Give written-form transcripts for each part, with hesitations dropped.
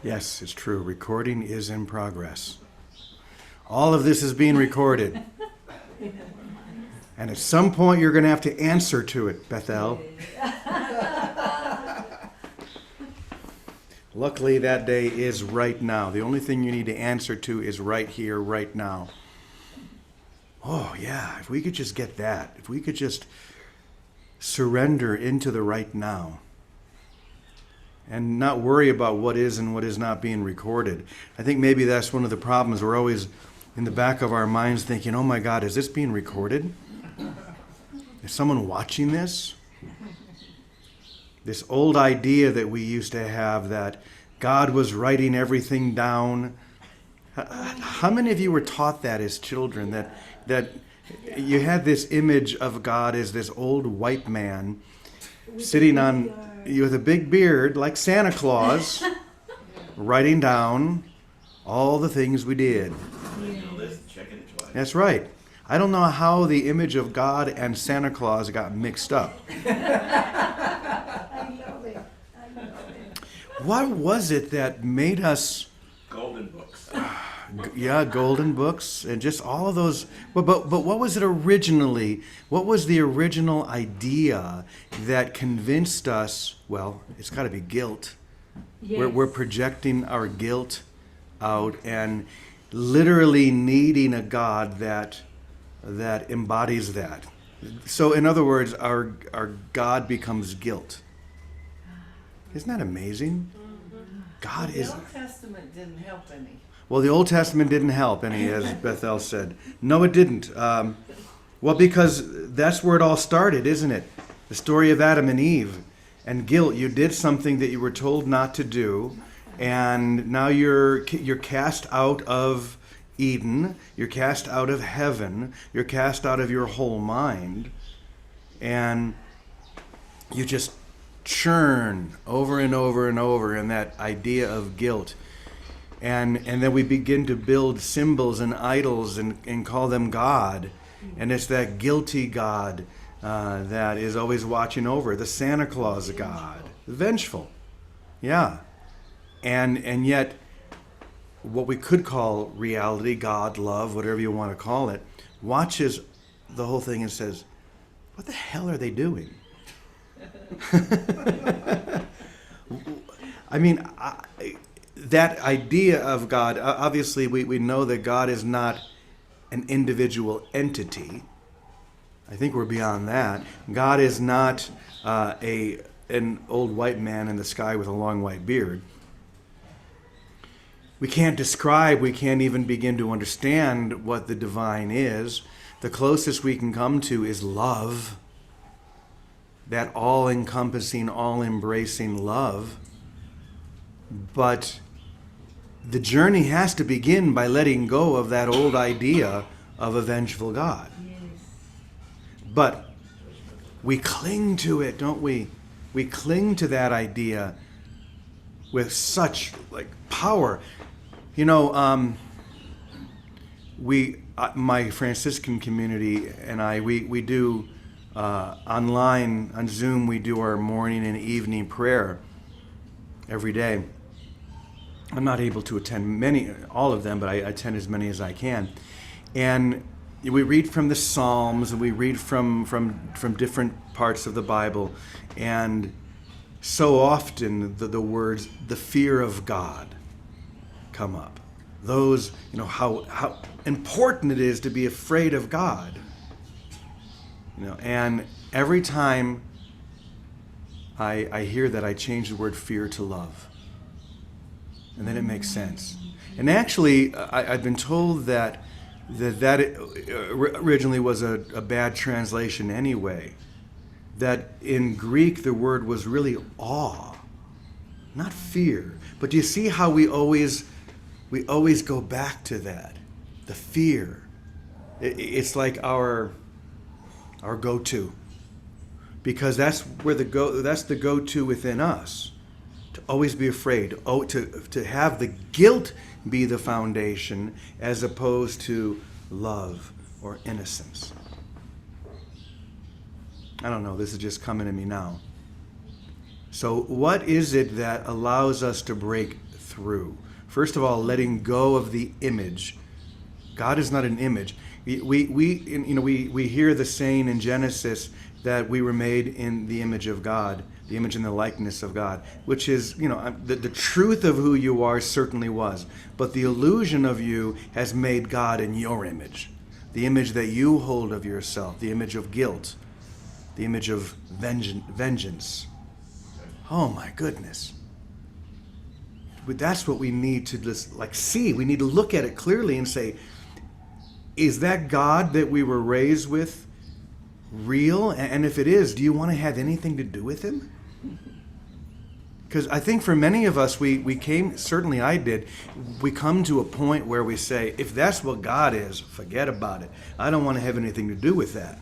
Yes, it's true. Recording is in progress. All of this is being recorded. And at some point you're going to have to answer to it, Bethel. Luckily, that day is right now. The only thing you need to answer to is right here, right now. Oh, yeah, if we could just get that. If we could just surrender into the right now. And not worry about what is and what is not being recorded. I think maybe that's one of the problems. We're always in the back of our minds thinking, oh my God, is this being recorded? Is someone watching this? This old idea that we used to have that God was writing everything down. How many of you were taught that as children? That you had this image of God as this old white man sitting on with a big beard like Santa Claus, writing down all the things we did. That's right. I don't know how the image of God and Santa Claus got mixed up. What was it that made us... Golden books. Yeah, golden books and just all of those. But what was it originally? What was the original idea that convinced us, well, it's got to be guilt. Yes. We're projecting our guilt out and literally needing a God that embodies that. So in other words, our God becomes guilt. Isn't that amazing? God is... The Old Testament didn't help any. Well, the Old Testament didn't help any, as Bethel said. No, it didn't. Well, because that's where it all started, isn't it? The story of Adam and Eve and guilt. You did something that you were told not to do, and now you're cast out of Eden. You're cast out of heaven. You're cast out of your whole mind, and you just churn over and over and over in that idea of guilt. And then we begin to build symbols and idols and call them God. And it's that guilty God that is always watching over, the Santa Claus God, vengeful. Yeah. And yet, what we could call reality, God, love, whatever you want to call it, watches the whole thing and says, what the hell are they doing? I mean, that idea of God, obviously we know that God is not an individual entity. I think we're beyond that. God is not an old white man in the sky with a long white beard. We can't describe, we can't even begin to understand what the divine is. The closest we can come to is love. That all-encompassing, all-embracing love. But the journey has to begin by letting go of that old idea of a vengeful God. Yes. But we cling to it, don't we? We cling to that idea with such power. You know, my Franciscan community and I, we do online on Zoom. We do our morning and evening prayer every day. I'm not able to attend all of them, but I attend as many as I can. And we read from the Psalms, and we read from different parts of the Bible. And so often the words, the fear of God, come up. Those, how important it is to be afraid of God. And every time I hear that, I change the word fear to love. And then it makes sense. And actually, I've been told that originally was a bad translation anyway. That in Greek, the word was really awe, not fear. But do you see how we always go back to that, the fear? It's like our go-to, because that's the go-to within us. To always be afraid, to have the guilt be the foundation as opposed to love or innocence. I don't know, this is just coming to me now. So what is it that allows us to break through. First of all, letting go of the image. God is not an image. We hear the saying in Genesis that we were made in the image of God, the image and the likeness of God, which is, the truth of who you are certainly was. But the illusion of you has made God in your image, the image that you hold of yourself, the image of guilt, the image of vengeance. Oh my goodness. But that's what we need to just see. We need to look at it clearly and say, is that God that we were raised with real? And if it is, do you want to have anything to do with him? Because I think for many of us, we came, certainly I did, we come to a point where we say, if that's what God is, forget about it. I don't want to have anything to do with that.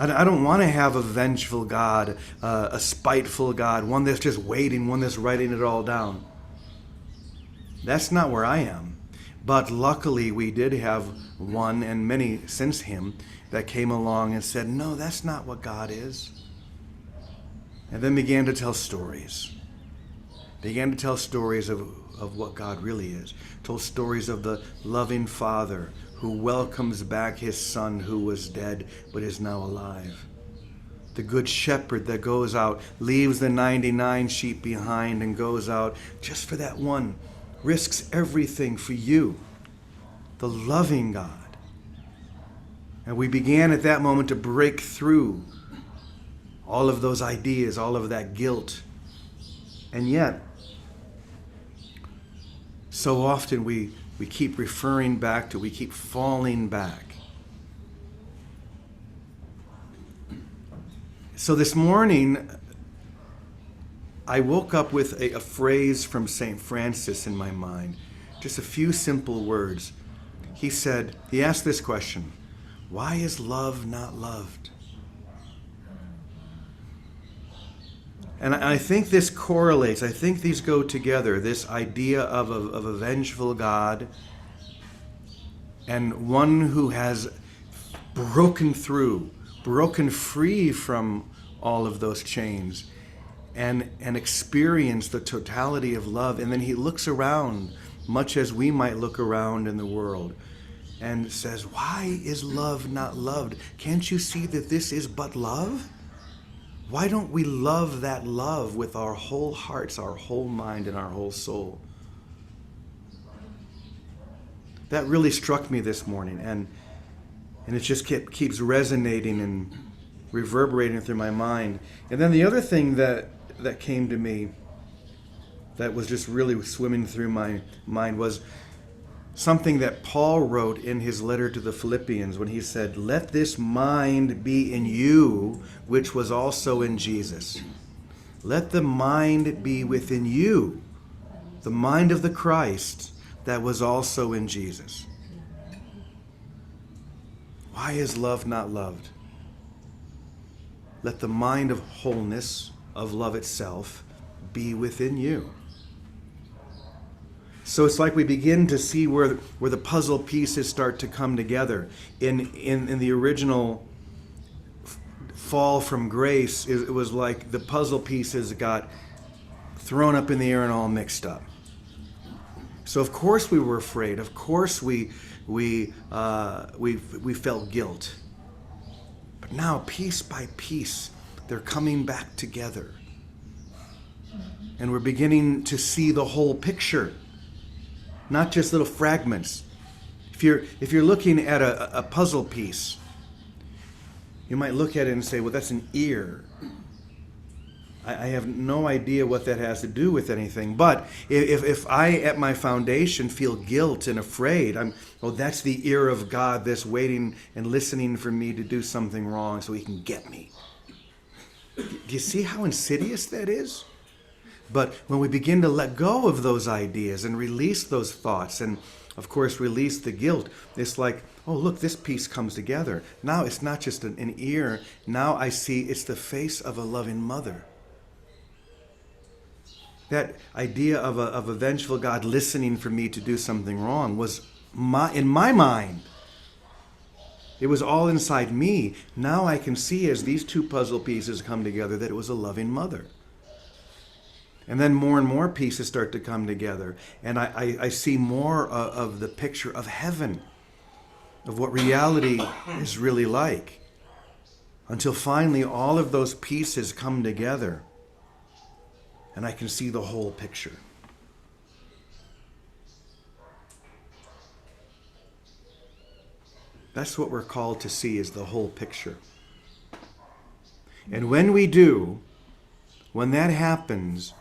I don't want to have a vengeful God, a spiteful God, one that's just waiting, one that's writing it all down. That's not where I am. But luckily we did have one, and many since him, that came along and said, no, that's not what God is. And then began to tell stories. Began to tell stories of what God really is. Told stories of the loving Father who welcomes back his Son who was dead but is now alive. The good shepherd that goes out, leaves the 99 sheep behind and goes out just for that one. Risks everything for you. The loving God. And we began at that moment to break through all of those ideas, all of that guilt. And yet, so often we keep referring back to, we keep falling back. So this morning, I woke up with a phrase from St. Francis in my mind. Just a few simple words. He asked this question, why is love not loved? And I think this correlates. I think these go together. This idea of a vengeful God and one who has broken free from all of those chains and experienced the totality of love. And then he looks around, much as we might look around in the world, and says, why is love not loved? Can't you see that this is but love? Why don't we love that love with our whole hearts, our whole mind, and our whole soul? That really struck me this morning, and it just keeps resonating and reverberating through my mind. And then the other thing that came to me that was just really swimming through my mind was something that Paul wrote in his letter to the Philippians when he said, let this mind be in you, which was also in Jesus. Let the mind be within you, the mind of the Christ that was also in Jesus. Why is love not loved? Let the mind of wholeness, of love itself, be within you. So it's like we begin to see where the puzzle pieces start to come together. In the original fall from grace, it was like the puzzle pieces got thrown up in the air and all mixed up. So of course we were afraid. Of course we felt guilt. But now, piece by piece, they're coming back together. And we're beginning to see the whole picture. Not just little fragments. If you're looking at a puzzle piece, you might look at it and say, well, that's an ear. I have no idea what that has to do with anything. But if I, at my foundation, feel guilt and afraid, that's the ear of God that's waiting and listening for me to do something wrong so he can get me. Do you see how insidious that is? But when we begin to let go of those ideas and release those thoughts and, of course, release the guilt, it's like, oh, look, this piece comes together. Now it's not just an ear. Now I see it's the face of a loving mother. That idea of a vengeful God listening for me to do something wrong was in my mind. It was all inside me. Now I can see as these two puzzle pieces come together that it was a loving mother. And then more and more pieces start to come together. And I see more of the picture of heaven, of what reality is really like. Until finally all of those pieces come together and I can see the whole picture. That's what we're called to see, is the whole picture. And when we do, when that happens,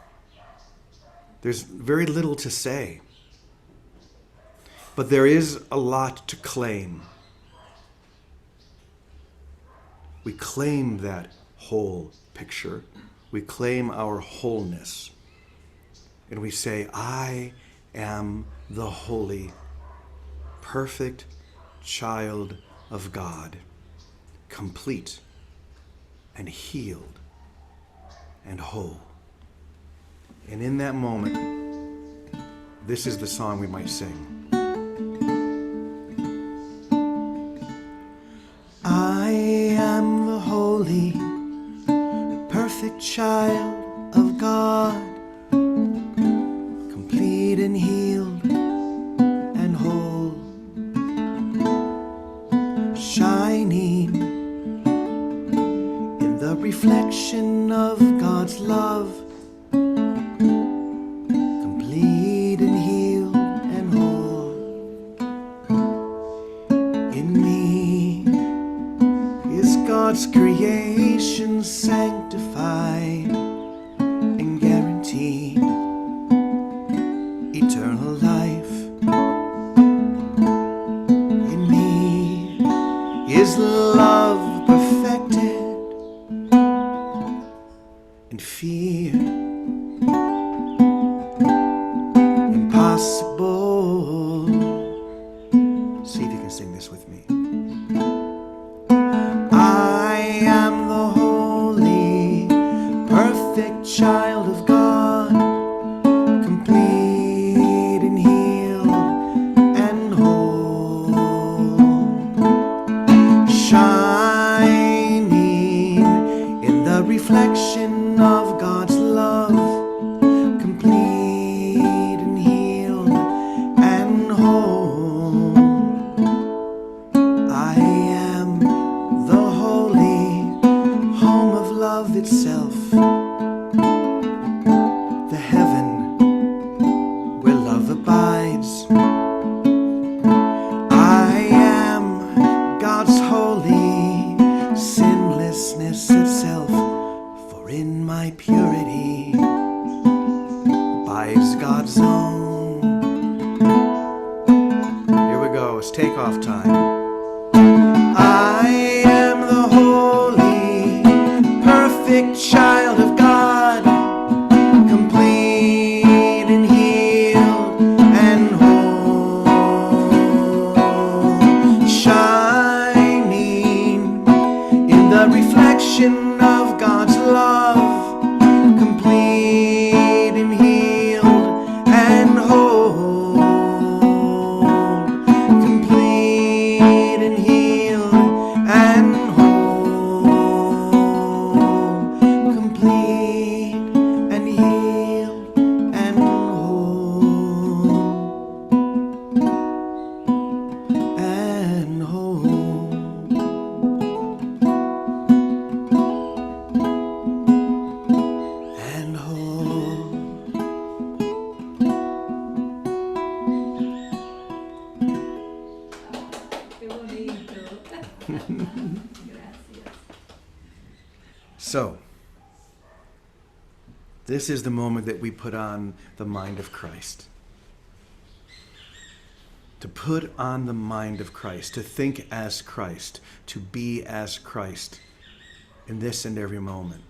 there's very little to say. But there is a lot to claim. We claim that whole picture. We claim our wholeness. And we say, I am the holy, perfect child of God, complete and healed and whole. And in that moment, this is the song we might sing. I am the holy, perfect child of God, complete and healed and whole, shining in the reflection of God's love, complete and healed and whole. In me is God's creation sanctified and guaranteed eternal life. In me is love perfected and fear impossible. See if you can sing this with me. I am the holy, perfect child of God, complete and healed and whole, shining in the reflection of God's love, complete and healed and whole. I am the holy home of love itself, the heaven where love abides. I am God's holy sinlessness itself, for in my purity abides God's own. Here we go, it's takeoff time. I am the holy, perfect child of God, complete and healed and whole, shining in the reflection of God's love, complete and healed and whole, complete and healed and whole, complete and healed and whole, and whole, and whole. Qué bonito. Gracias. So, this is the moment that we put on the mind of Christ. To put on the mind of Christ, to think as Christ, to be as Christ in this and every moment.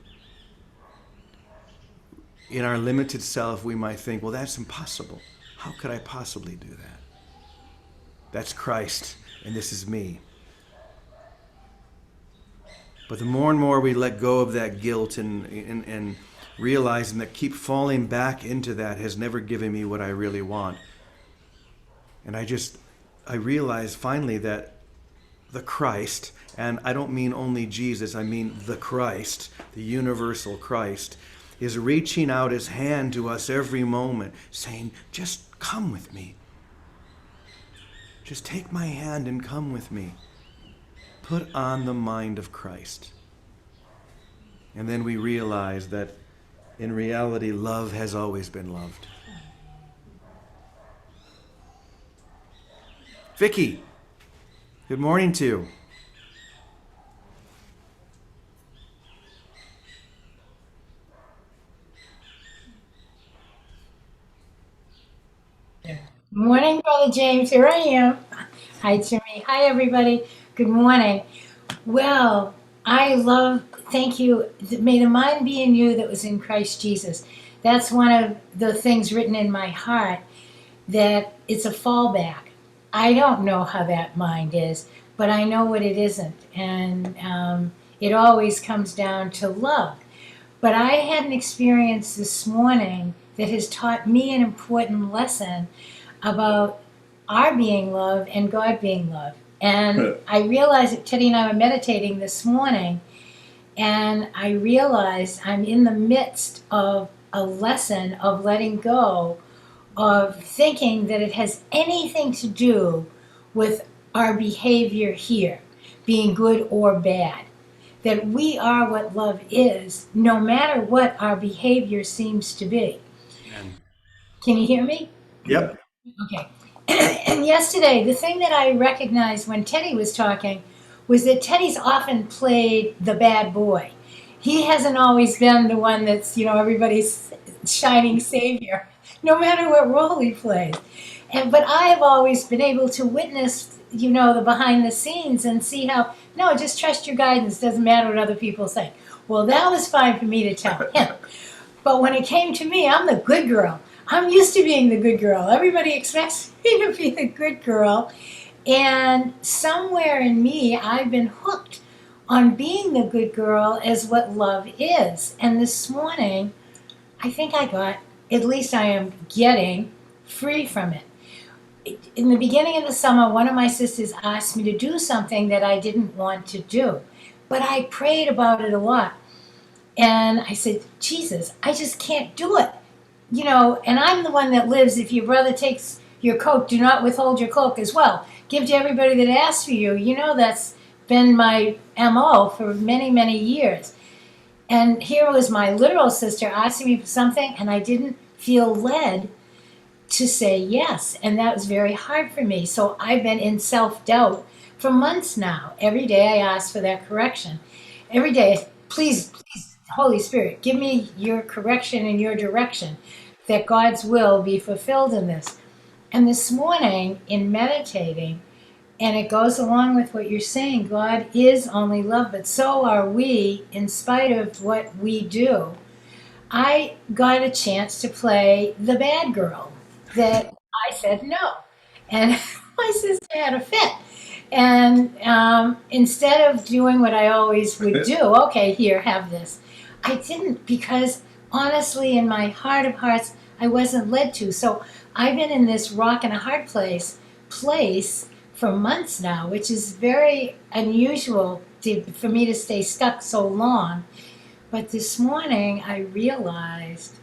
In our limited self, we might think, well, that's impossible. How could I possibly do that? That's Christ, and this is me. But the more and more we let go of that guilt and realizing that keep falling back into that has never given me what I really want. And I realize finally that the Christ, and I don't mean only Jesus, I mean the Christ, the universal Christ, is reaching out his hand to us every moment, saying, just come with me. Just take my hand and come with me. Put on the mind of Christ. And then we realize that in reality, love has always been loved. Vicky, good morning to you. Morning, Brother James. Here I am. Hi, Jimmy. Hi, everybody. Good morning. Well, thank you. May the mind be in you that was in Christ Jesus. That's one of the things written in my heart, that it's a fallback. I don't know how that mind is, but I know what it isn't. And it always comes down to love. But I had an experience this morning that has taught me an important lesson about our being loved and God being loved. And I realized that Teddy and I were meditating this morning, and I realized I'm in the midst of a lesson of letting go of thinking that it has anything to do with our behavior here, being good or bad. That we are what love is, no matter what our behavior seems to be. Amen. Can you hear me? Yep. Okay. And yesterday, the thing that I recognized when Teddy was talking was that Teddy's often played the bad boy. He hasn't always been the one that's, everybody's shining savior, no matter what role he plays. But I have always been able to witness, the behind the scenes and see how, no, just trust your guidance, doesn't matter what other people think. Well, that was fine for me to tell him. But when it came to me, I'm the good girl. I'm used to being the good girl. Everybody expects me to be the good girl. And somewhere in me, I've been hooked on being the good girl as what love is. And this morning, I think at least I am getting free from it. In the beginning of the summer, one of my sisters asked me to do something that I didn't want to do. But I prayed about it a lot. And I said, Jesus, I just can't do it. And I'm the one that lives, if your brother takes your coat, do not withhold your cloak as well. Give to everybody that asks for you. That's been my MO for many, many years. And here was my literal sister asking me for something, and I didn't feel led to say yes. And that was very hard for me. So I've been in self-doubt for months now. Every day I ask for that correction. Every day, please, Holy Spirit, give me your correction and your direction, that God's will be fulfilled in this. And this morning, in meditating, and it goes along with what you're saying, God is only love, but so are we, in spite of what we do. I got a chance to play the bad girl, that I said no. And my sister had a fit. And instead of doing what I always would do, okay, here, have this, I didn't, because honestly, in my heart of hearts, I wasn't led to. So I've been in this rock and a hard place for months now, which is very unusual for me to stay stuck so long. But this morning I realized,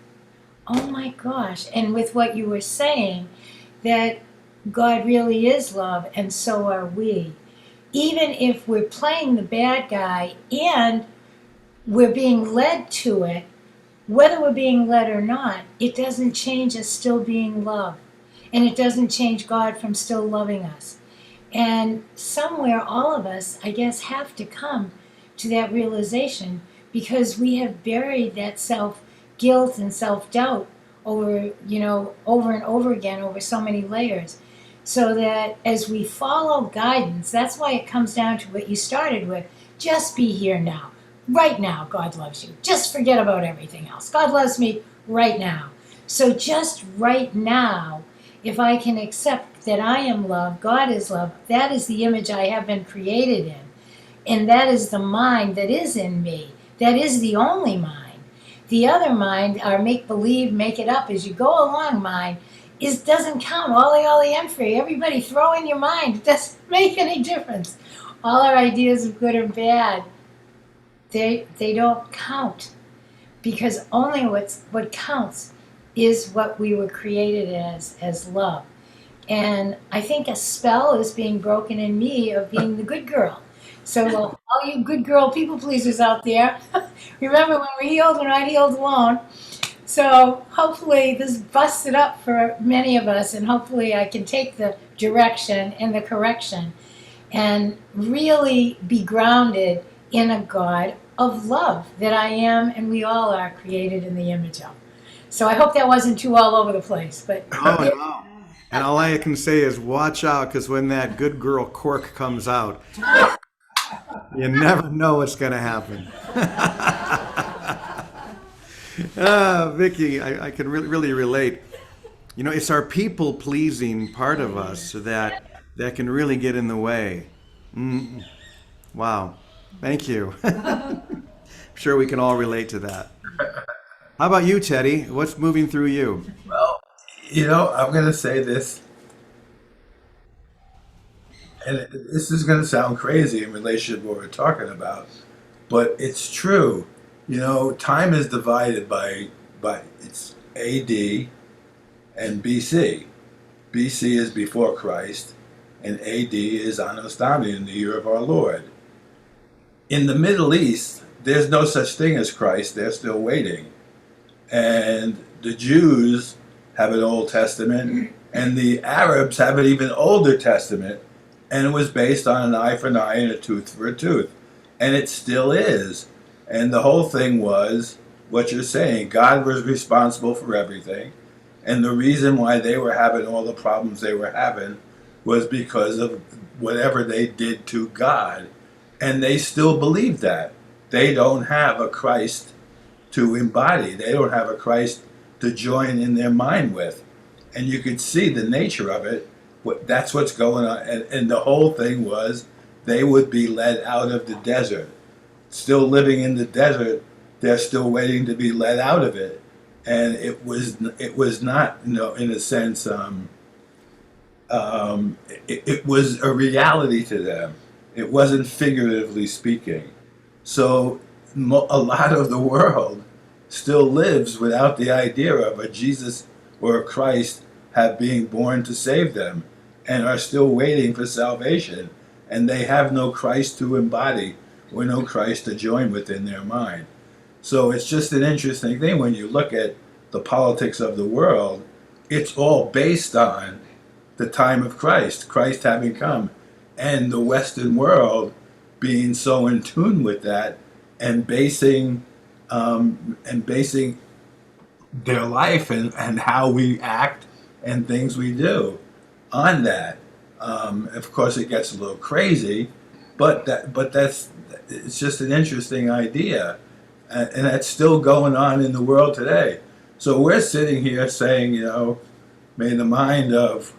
oh my gosh, and with what you were saying, that God really is love, and so are we. Even if we're playing the bad guy and we're being led to it, whether we're being led or not, it doesn't change us still being loved. And it doesn't change God from still loving us. And somewhere all of us, I guess, have to come to that realization, because we have buried that self-guilt and self-doubt over and over again, over so many layers. So that as we follow guidance, that's why it comes down to what you started with. Just be here now. Right now, God loves you. Just forget about everything else. God loves me right now. So just right now, if I can accept that I am love, God is love, that is the image I have been created in. And that is the mind that is in me. That is the only mind. The other mind, our make-believe, make it up as you go along mind, doesn't count. Ollie, I'm free. Everybody throw in your mind. It doesn't make any difference. All our ideas of good or bad, they don't count. because only what counts is what we were created as love. And I think a spell is being broken in me of being the good girl. So all you good girl people pleasers out there, remember when we're healed, we're not healed alone. So hopefully this busts it up for many of us, and hopefully I can take the direction and the correction and really be grounded in a God of love that I am and we all are created in the image of. So I hope that wasn't too all over the place, but Oh, no. And all I can say is watch out, because when that good girl cork comes out, you never know what's going to happen. Vicky, I can really relate. You know, it's our people pleasing part of us that can really get in the way. Mm. Wow. Thank you. I'm sure we can all relate to that. How about you, Teddy? What's moving through you? Well, I'm going to say this, and this is going to sound crazy in relation to what we're talking about, but it's true. Time is divided by it's AD and BC. BC is before Christ, and AD is Anno Domini, in the year of our Lord. In the Middle East, there's no such thing as Christ. They're still waiting. And the Jews have an Old Testament, and the Arabs have an even older Testament, and it was based on an eye for an eye and a tooth for a tooth. And it still is. And the whole thing was what you're saying. God was responsible for everything. And the reason why they were having all the problems they were having was because of whatever they did to God. And they still believe that. They don't have a Christ to embody. They don't have a Christ to join in their mind with. And you could see the nature of it. That's what's going on. And the whole thing was they would be led out of the desert. Still living in the desert, they're still waiting to be led out of it. And it was not, in a sense, it was a reality to them. It wasn't figuratively speaking. So a lot of the world still lives without the idea of a Jesus or a Christ being born to save them, and are still waiting for salvation. And they have no Christ to embody or no Christ to join within their mind. So it's just an interesting thing when you look at the politics of the world. It's all based on the time of Christ having come, and the Western world being so in tune with that, and basing their life and how we act and things we do on that. Of course, it gets a little crazy, but it's just an interesting idea, and that's still going on in the world today. So we're sitting here saying, may the mind of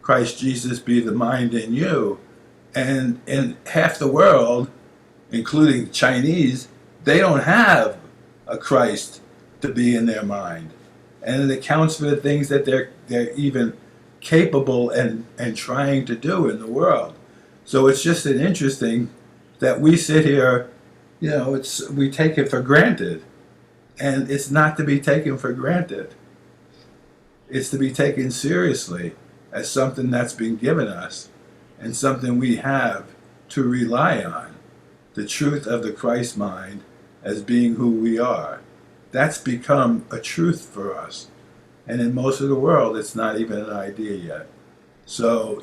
Christ Jesus be the mind in you, and in half the world, including the Chinese, they don't have a Christ to be in their mind, and it accounts for the things that they're even capable and trying to do in the world. So it's just an interesting that we sit here, we take it for granted, and it's not to be taken for granted. It's to be taken seriously as something that's been given us and something we have to rely on. The truth of the Christ mind as being who we are. That's become a truth for us. And in most of the world, it's not even an idea yet. So,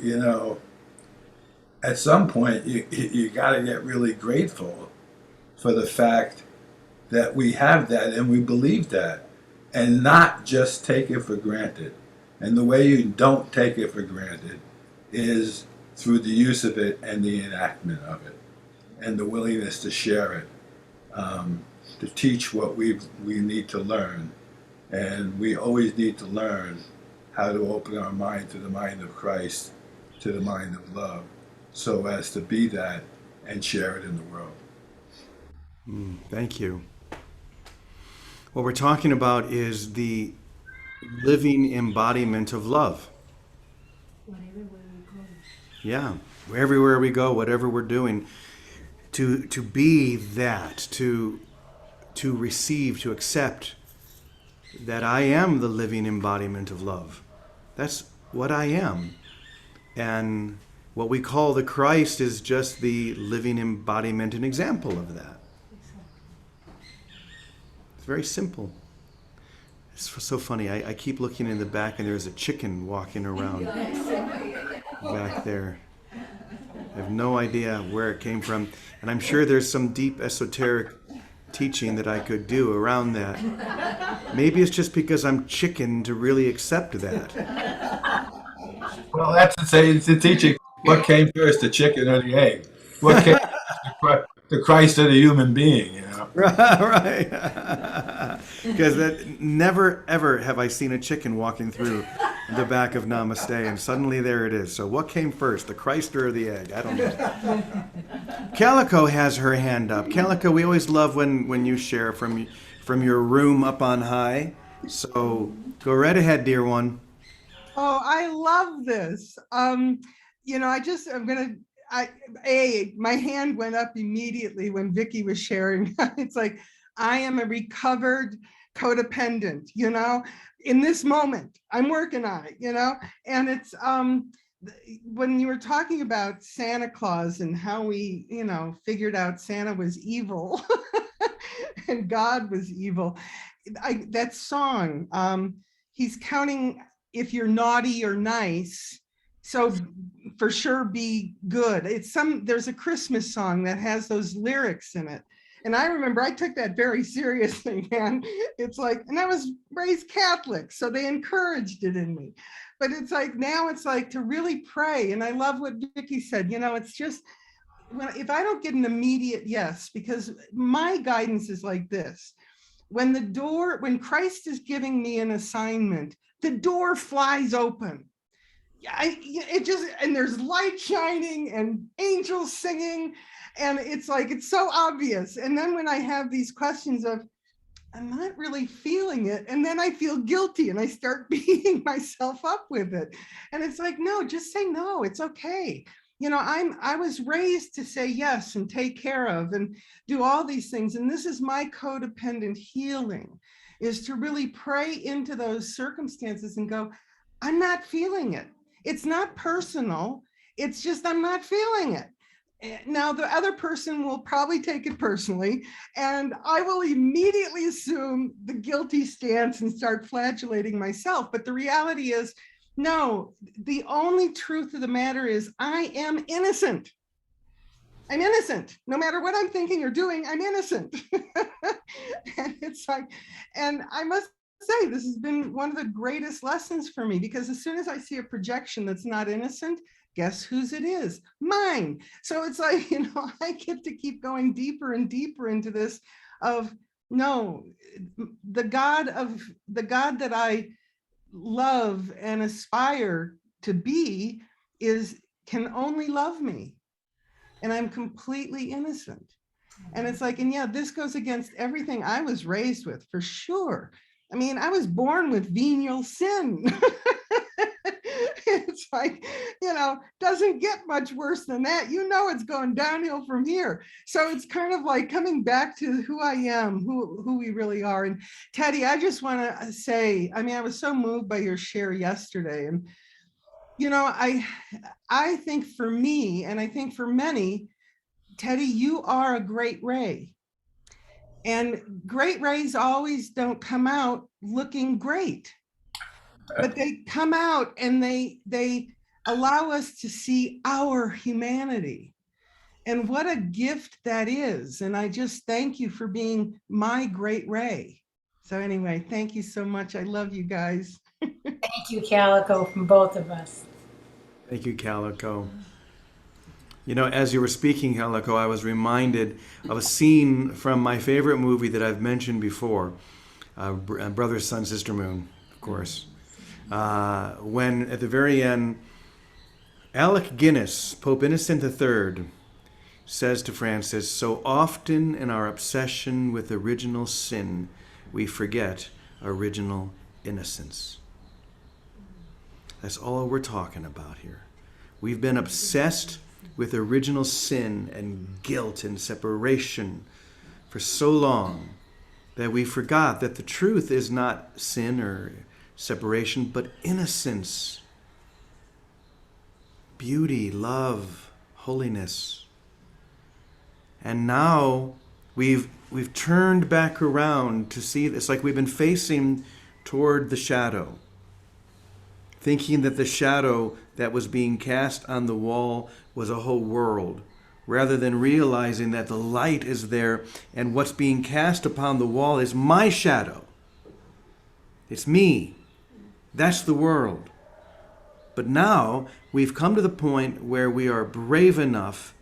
at some point, you got to get really grateful for the fact that we have that and we believe that, and not just take it for granted. And the way you don't take it for granted is through the use of it and the enactment of it, and the willingness to share it, to teach what we need to learn. And we always need to learn how to open our mind to the mind of Christ, to the mind of love, so as to be that and share it in the world. Thank you. What we're talking about is the living embodiment of love. Yeah, everywhere we go, whatever we're doing, to be that, to to receive, to accept that I am the living embodiment of love. That's what I am. And what we call the Christ is just the living embodiment and example of that. It's very simple. It's so funny. I keep looking in the back and there's a chicken walking around back there. I have no idea where it came from. And I'm sure there's some deep esoteric teaching that I could do around that. Maybe it's just because I'm chicken to really accept that. Well, that's it's the teaching. What came first, the chicken or the egg? What came first, the Christ or the human being? You know. Right. Because that never ever have I seen a chicken walking through the back of Namaste, and suddenly there it is. So what came first, the Christ or the egg? I don't know. Calico has her hand up. Calico, we always love when you share from your room up on high. So go right ahead, dear one. Oh, I love this. My hand went up immediately when Vicky was sharing. It's like, I am a recovered codependent, in this moment, I'm working on it, and it's, when you were talking about Santa Claus and how we, figured out Santa was evil and God was evil, that song, he's counting if you're naughty or nice, so for sure be good. There's a Christmas song that has those lyrics in it. And I remember I took that very seriously, man. It's like, and I was raised Catholic, so they encouraged it in me. But it's like, now it's like to really pray. And I love what Vicky said, it's just, if I don't get an immediate yes, because my guidance is like this. When Christ is giving me an assignment, the door flies open. And there's light shining and angels singing, and it's like, it's so obvious. And then when I have these questions of, I'm not really feeling it, and then I feel guilty and I start beating myself up with it. And it's like, no, just say no, it's okay. I was raised to say yes and take care of and do all these things. And this is my codependent healing, is to really pray into those circumstances and go, I'm not feeling it. It's not personal. It's just, I'm not feeling it. Now, the other person will probably take it personally, and I will immediately assume the guilty stance and start flagellating myself. But the reality is, no, the only truth of the matter is I am innocent. I'm innocent. No matter what I'm thinking or doing, I'm innocent. And it's like, and I must say, this has been one of the greatest lessons for me, because as soon as I see a projection that's not innocent, guess whose it is? Mine. So it's like, I get to keep going deeper and deeper into this of, no, the God that I love and aspire to be can only love me. And I'm completely innocent. And it's like, and yeah, this goes against everything I was raised with, for sure. I mean, I was born with venial sin. It's like, doesn't get much worse than that. It's going downhill from here. So it's kind of like coming back to who I am, who we really are. And Teddy, I just want to say, I was so moved by your share yesterday. And, I think for me, and I think for many, Teddy, you are a great ray. And great rays always don't come out looking great, but they come out and they allow us to see our humanity. And what a gift that is. And I just thank you for being my great ray. So anyway, thank you so much. I love you guys. Thank you, Calico, from both of us. Thank you, Calico. As you were speaking, Calico, I was reminded of a scene from my favorite movie that I've mentioned before, Brother, Sun, Sister, Moon, of course. When at the very end, Alec Guinness, Pope Innocent III, says to Francis, so often in our obsession with original sin, we forget original innocence. That's all we're talking about here. We've been obsessed with original sin and guilt and separation for so long that we forgot that the truth is not sin or separation, but innocence, beauty, love, holiness. And now we've turned back around to see, it's like we've been facing toward the shadow, thinking that the shadow that was being cast on the wall was a whole world, rather than realizing that the light is there and what's being cast upon the wall is my shadow. It's me. That's the world. But now we've come to the point where we are brave enough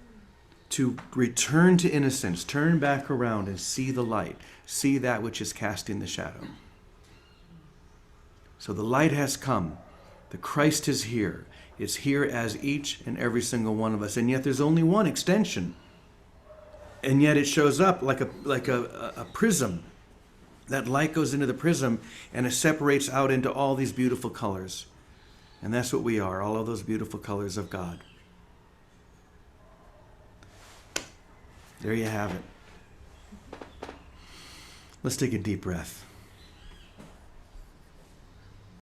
to return to innocence, turn back around and see the light, see that which is casting the shadow. So the light has come. The Christ is here. It's here as each and every single one of us. And yet there's only one extension. And yet it shows up like a prism. That light goes into the prism and it separates out into all these beautiful colors. And that's what we are, all of those beautiful colors of God. There you have it. Let's take a deep breath.